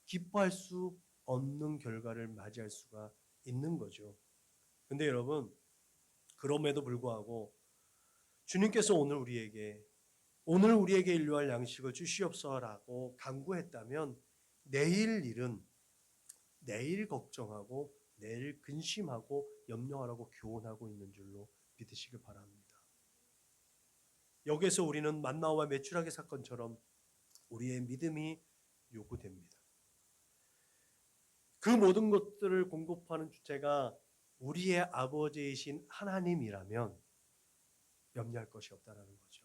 기뻐할 수 없는 결과를 맞이할 수가 있는 거죠. 근데 여러분, 그럼에도 불구하고 주님께서 오늘 우리에게 일용할 양식을 주시옵소서라고 간구했다면 내일 일은 내일 걱정하고 내일 근심하고 염려하라고 교훈하고 있는 줄로 믿으시길 바랍니다. 여기에서 우리는 만나와 메추라기 사건처럼 우리의 믿음이 요구됩니다. 그 모든 것들을 공급하는 주체가 우리의 아버지이신 하나님이라면 염려할 것이 없다는 거죠.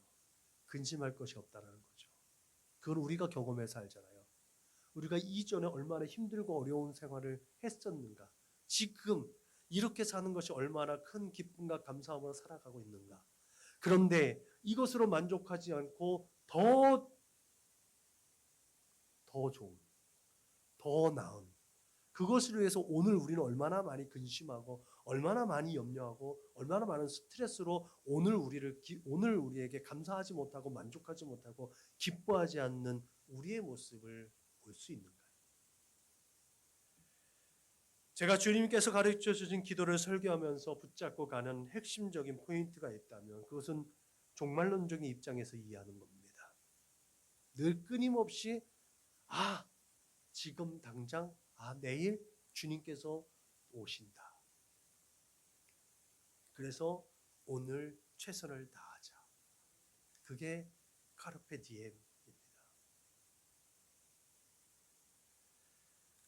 근심할 것이 없다는 거죠. 그걸 우리가 경험해서 알잖아요. 우리가 이전에 얼마나 힘들고 어려운 생활을 했었는가. 지금 이렇게 사는 것이 얼마나 큰 기쁨과 감사함으로 살아가고 있는가. 그런데 이것으로 만족하지 않고 더 더 좋은, 더 나은 그것을 위해서 오늘 우리는 얼마나 많이 근심하고 얼마나 많이 염려하고 얼마나 많은 스트레스로 오늘 우리에게 감사하지 못하고 만족하지 못하고 기뻐하지 않는 우리의 모습을 볼 수 있는가요? 제가 주님께서 가르쳐 주신 기도를 설교하면서 붙잡고 가는 핵심적인 포인트가 있다면 그것은 종말론적인 입장에서 이해하는 겁니다. 늘 끊임없이 지금 당장 내일 주님께서 오신다. 그래서 오늘 최선을 다하자. 그게 카르페 디엠입니다.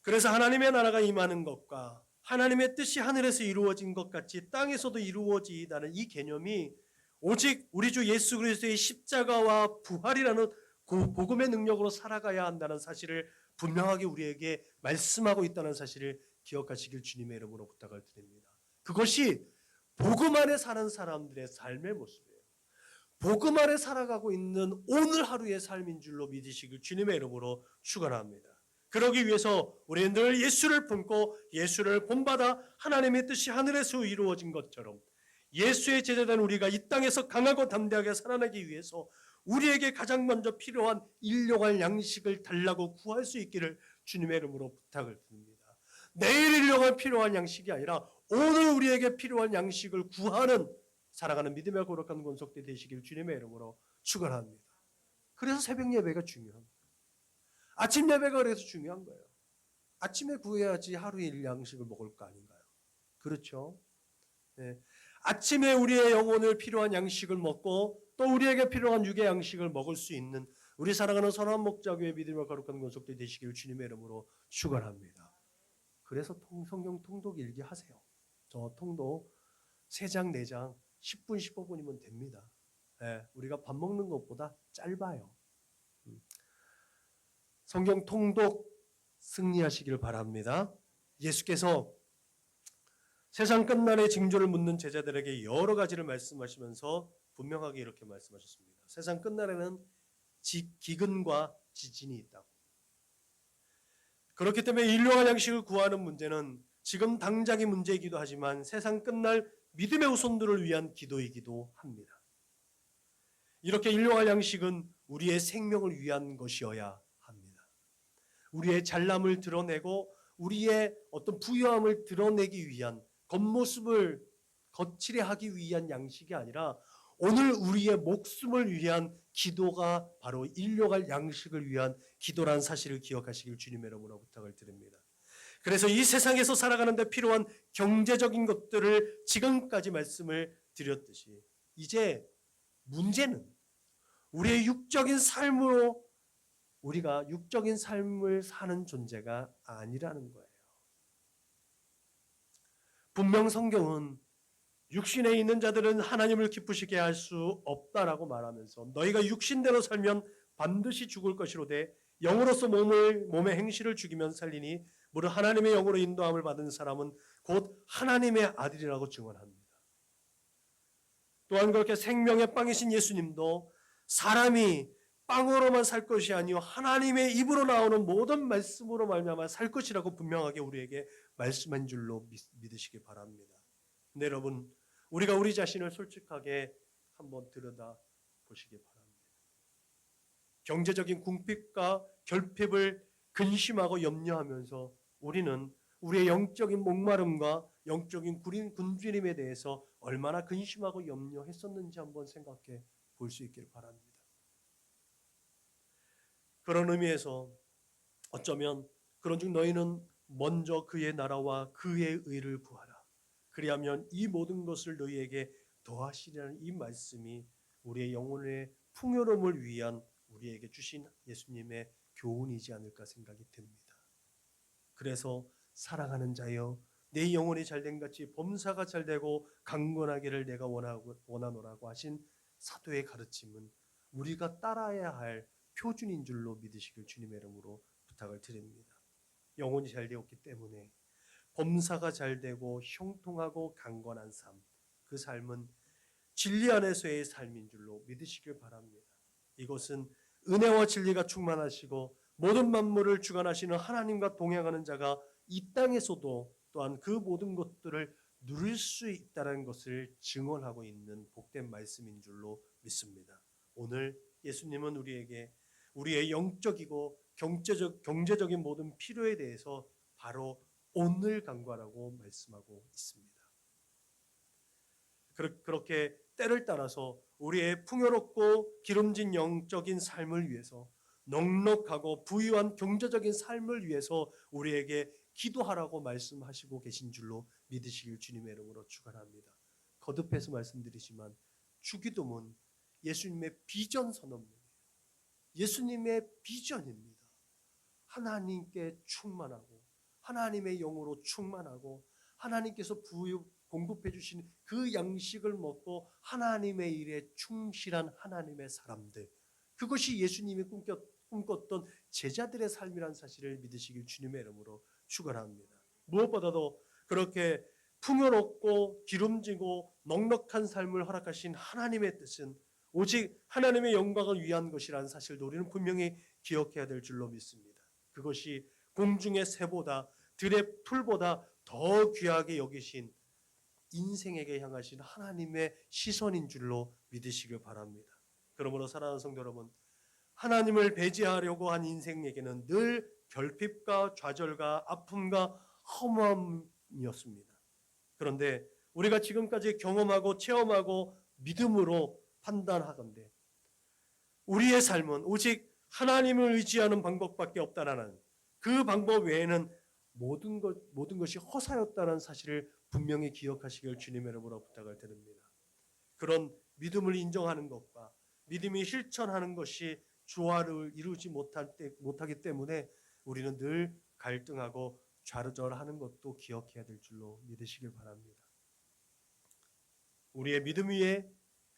그래서 하나님의 나라가 임하는 것과 하나님의 뜻이 하늘에서 이루어진 것 같이 땅에서도 이루어지다는 이 개념이 오직 우리 주 예수 그리스도의 십자가와 부활이라는 그 복음의 능력으로 살아가야 한다는 사실을 분명하게 우리에게 말씀하고 있다는 사실을 기억하시길 주님의 이름으로 부탁을 드립니다. 그것이 복음 안에 사는 사람들의 삶의 모습이에요. 복음 안에 살아가고 있는 오늘 하루의 삶인 줄로 믿으시길 주님의 이름으로 축원합니다. 그러기 위해서 우리는 늘 예수를 품고 예수를 본받아 하나님의 뜻이 하늘에서 이루어진 것처럼 예수의 제자된 우리가 이 땅에서 강하고 담대하게 살아나기 위해서 우리에게 가장 먼저 필요한 일용할 양식을 달라고 구할 수 있기를 주님의 이름으로 부탁을 드립니다. 내일 일용할 필요한 양식이 아니라 오늘 우리에게 필요한 양식을 구하는 살아가는 믿음의 거룩한 권속대 되시길 주님의 이름으로 축원합니다. 그래서 새벽 예배가 중요합니다. 아침 예배가 그래서 중요한 거예요. 아침에 구해야지 하루에 일 양식을 먹을 거 아닌가요? 그렇죠? 네. 아침에 우리의 영혼을 필요한 양식을 먹고 또 우리에게 필요한 육의 양식을 먹을 수 있는 우리 사랑하는 선한 목자교회 믿음의 거룩한 권속들 되시길 주님의 이름으로 축원합니다. 그래서 성경 통독 일기 하세요. 저 통독 3장 4장 10분 15분이면 됩니다. 네. 우리가 밥 먹는 것보다 짧아요. 성경 통독 승리하시길 바랍니다. 예수께서 세상 끝날의 징조를 묻는 제자들에게 여러 가지를 말씀하시면서 분명하게 이렇게 말씀하셨습니다. 세상 끝날에는 기근과 지진이 있다고. 그렇기 때문에 일용할 양식을 구하는 문제는 지금 당장의 문제이기도 하지만 세상 끝날 믿음의 후손들을 위한 기도이기도 합니다. 이렇게 일용할 양식은 우리의 생명을 위한 것이어야 합니다. 우리의 잘남을 드러내고 우리의 어떤 부유함을 드러내기 위한 겉모습을 거칠게 하기 위한 양식이 아니라 오늘 우리의 목숨을 위한 기도가 바로 일용할 양식을 위한 기도라는 사실을 기억하시길 주님의 이름으로 부탁을 드립니다. 그래서 이 세상에서 살아가는데 필요한 경제적인 것들을 지금까지 말씀을 드렸듯이 이제 문제는 우리의 육적인 삶으로 우리가 육적인 삶을 사는 존재가 아니라는 거예요. 분명 성경은 육신에 있는 자들은 하나님을 기쁘시게 할 수 없다라고 말하면서 너희가 육신대로 살면 반드시 죽을 것이로되 영으로서 몸의 행실을 죽이면 살리니 무릇 하나님의 영으로 인도함을 받은 사람은 곧 하나님의 아들이라고 증언합니다. 또한 그렇게 생명의 빵이신 예수님도 사람이 빵으로만 살 것이 아니요 하나님의 입으로 나오는 모든 말씀으로 말미암아 살 것이라고 분명하게 우리에게 말씀한 줄로 믿으시기 바랍니다. 근데 여러분 우리가 우리 자신을 솔직하게 한번 들여다 보시기 바랍니다. 경제적인 궁핍과 결핍을 근심하고 염려하면서 우리는 우리의 영적인 목마름과 영적인 굶주림에 대해서 얼마나 근심하고 염려했었는지 한번 생각해 볼 수 있기를 바랍니다. 그런 의미에서 어쩌면 그런즉 너희는 먼저 그의 나라와 그의 의를 구하라. 그리하면 이 모든 것을 너희에게 더하시리라는 이 말씀이 우리의 영혼의 풍요로움을 위한 우리에게 주신 예수님의 교훈이지 않을까 생각이 듭니다. 그래서 사랑하는 자여 내 영혼이 잘된 같이 범사가 잘되고 강건하기를 내가 원하노라고 하신 사도의 가르침은 우리가 따라야 할 표준인 줄로 믿으시길 주님의 이름으로 부탁을 드립니다. 영혼이 잘되었기 때문에 범사가 잘되고 형통하고 강건한 삶, 그 삶은 진리 안에서의 삶인 줄로 믿으시길 바랍니다. 이것은 은혜와 진리가 충만하시고 모든 만물을 주관하시는 하나님과 동행하는 자가 이 땅에서도 또한 그 모든 것들을 누릴 수 있다는 것을 증언하고 있는 복된 말씀인 줄로 믿습니다. 오늘 예수님은 우리에게 우리의 영적이고 경제적인 모든 필요에 대해서 바로 오늘 간과라고 말씀하고 있습니다. 그렇게 때를 따라서 우리의 풍요롭고 기름진 영적인 삶을 위해서 넉넉하고 부유한 경제적인 삶을 위해서 우리에게 기도하라고 말씀하시고 계신 줄로 믿으시길 주님의 이름으로 축원합니다. 거듭해서 말씀드리지만 주기도문 예수님의 비전 선언문이에요. 예수님의 비전입니다. 하나님께 충만하고 하나님의 영으로 충만하고 하나님께서 공급해 주신 그 양식을 먹고 하나님의 일에 충실한 하나님의 사람들, 그것이 예수님이 꿈꿨던 제자들의 삶이라는 사실을 믿으시길 주님의 이름으로 축원합니다. 무엇보다도 그렇게 풍요롭고 기름지고 넉넉한 삶을 허락하신 하나님의 뜻은 오직 하나님의 영광을 위한 것이라는 사실도 우리는 분명히 기억해야 될 줄로 믿습니다. 그것이 공중의 새보다 들의 풀보다 더 귀하게 여기신 인생에게 향하신 하나님의 시선인 줄로 믿으시길 바랍니다. 그러므로 사랑하는 성도 여러분, 하나님을 배제하려고 한 인생에게는 늘 결핍과 좌절과 아픔과 허무함이었습니다. 그런데 우리가 지금까지 경험하고 체험하고 믿음으로 판단하건대 우리의 삶은 오직 하나님을 의지하는 방법밖에 없다라는 그 방법 외에는 모든 것이 허사였다는 사실을 분명히 기억하시길 주님의 이름으로 부탁을 드립니다. 그런 믿음을 인정하는 것과 믿음이 실천하는 것이 조화를 이루지 못하기 때문에 우리는 늘 갈등하고 좌절하는 것도 기억해야 될 줄로 믿으시길 바랍니다. 우리의 믿음 위에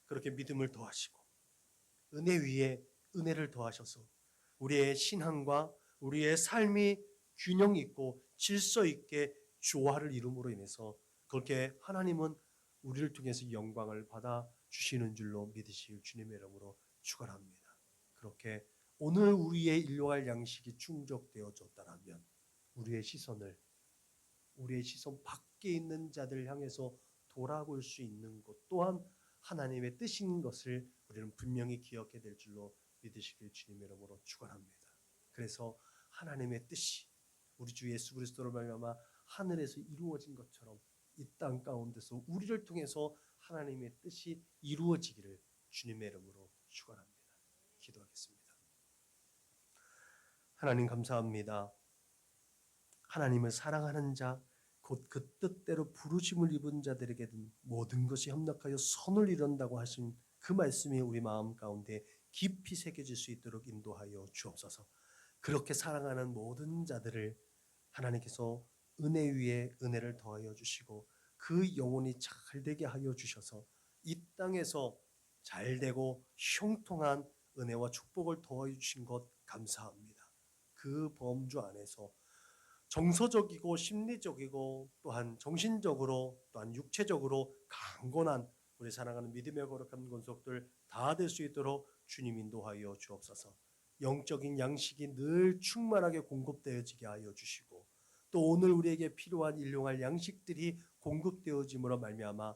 그렇게 믿음을 더하시고 은혜 위에 은혜를 더하셔서 우리의 신앙과 우리의 삶이 균형 있고 질서 있게 조화를 이룸으로 인해서 그렇게 하나님은 우리를 통해서 영광을 받아 주시는 줄로 믿으실 주님의 이름으로 축원합니다. 그렇게 오늘 우리의 일용할 양식이 충족되어졌다면 우리의 시선 밖에 있는 자들 향해서 돌아볼 수 있는 것 또한 하나님의 뜻인 것을 우리는 분명히 기억해야 될 줄로 믿으시길 주님의 이름으로 축원합니다. 그래서 하나님의 뜻이 우리 주 예수 그리스도로 말미암아 하늘에서 이루어진 것처럼 이 땅 가운데서 우리를 통해서 하나님의 뜻이 이루어지기를 주님의 이름으로 축원합니다. 기도하겠습니다. 하나님 감사합니다. 하나님을 사랑하는 자 곧 그 뜻대로 부르심을 입은 자들에게는 모든 것이 협력하여 선을 이룬다고 하신 그 말씀이 우리 마음 가운데 깊이 새겨질 수 있도록 인도하여 주옵소서. 그렇게 사랑하는 모든 자들을 하나님께서 은혜 위에 은혜를 더하여 주시고 그 영혼이 잘 되게 하여 주셔서 이 땅에서 잘 되고 형통한 은혜와 축복을 더하여 주신 것 감사합니다. 그 범주 안에서 정서적이고 심리적이고 또한 정신적으로 또한 육체적으로 강건한 우리 사랑하는 믿음의 거룩한 권속들 다 될 수 있도록 주님 인도하여 주옵소서. 영적인 양식이 늘 충만하게 공급되어지게 하여 주시고 또 오늘 우리에게 필요한 일용할 양식들이 공급되어짐으로 말미암아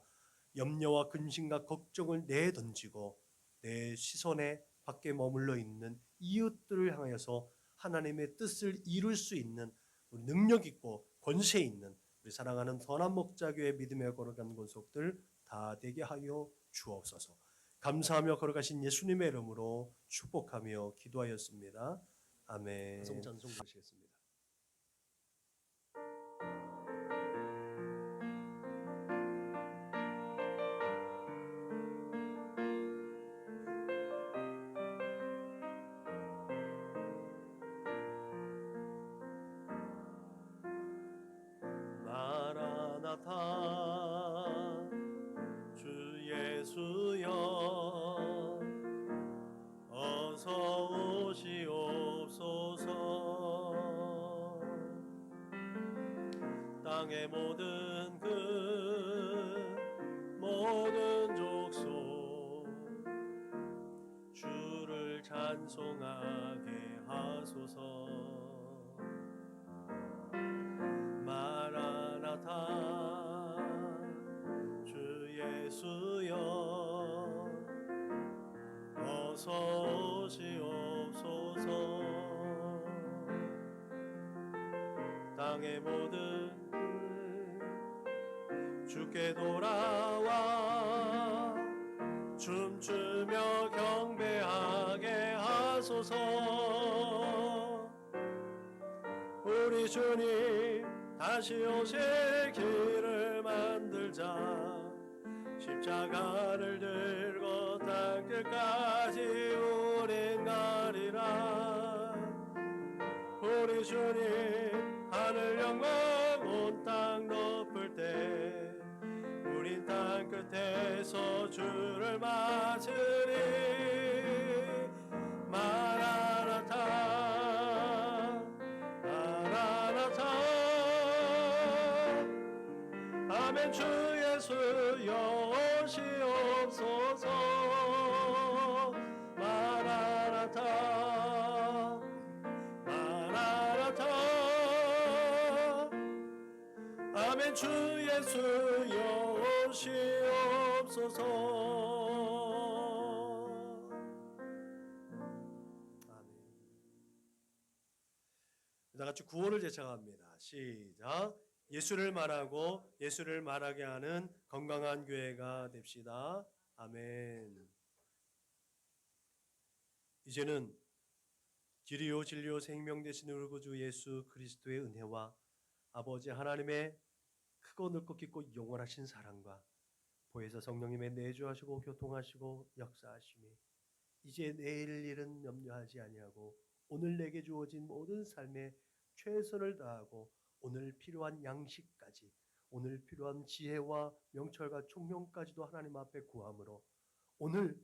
염려와 근심과 걱정을 내던지고 내 시선에 밖에 머물러 있는 이웃들을 향하여서 하나님의 뜻을 이룰 수 있는 우리 능력 있고 권세 있는 우리 사랑하는 선한 목자교회 믿음의 거룩한 권속들 다 되게 하여 주옵소서. 감사하며 걸어가신 예수님의 이름으로 축복하며 기도하였습니다. 아멘. 찬송 부르시겠습니다. 마라나타 주 예수여 어서 오시옵소서. 땅의 모든 모든 족속 주를 찬송하게 하소서. 마라나타 주 예수여 어서 오시옵소서. 땅의 모든 주께 돌아와 춤추며 경배하게 하소서. 우리 주님 다시 오실 길을 만들자. 십자가를 들고 땅끝까지 우린 가리라. 우리 주님 하늘 영광 온 땅 덮을 때 우린 땅끝에서 주를 맞으리. 마라나타 마라나타 아멘. 주 예수여 오시옵소서. 마라나타 마라나타 아멘. 주 예수여 오시옵소서. 아멘. 다 같이 구호를 제창합니다. 시작. 예수를 말하고 예수를 말하게 하는 건강한 교회가 됩시다. 아멘. 이제는 길이요 진리요 생명 되신 우리 구주 예수 그리스도의 은혜와 아버지 하나님의 크고 넓고 깊고 영원하신 사랑과 보혜사 성령님의 내주하시고 교통하시고 역사하심이 이제 내일 일은 염려하지 아니하고 오늘 내게 주어진 모든 삶에 최선을 다하고 오늘 필요한 양식까지 오늘 필요한 지혜와 명철과 총명까지도 하나님 앞에 구함으로 오늘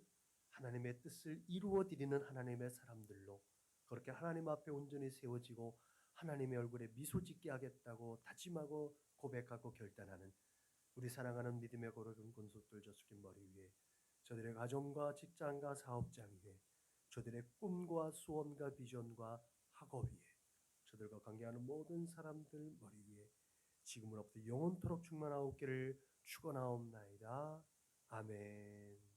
하나님의 뜻을 이루어 드리는 하나님의 사람들로 그렇게 하나님 앞에 온전히 세워지고 하나님의 얼굴에 미소 짓게 하겠다고 다짐하고 고백하고 결단하는 우리 사랑하는 믿음의 거룩한 권속들 저숙인 머리 위에 저들의 가정과 직장과 사업장 위에 저들의 꿈과 소원과 비전과 학업 위에 저들과 관계하는 모든 사람들 머리 위에 지금으로부터 영원토록 충만하옵기를 축원하옵나이다. 아멘.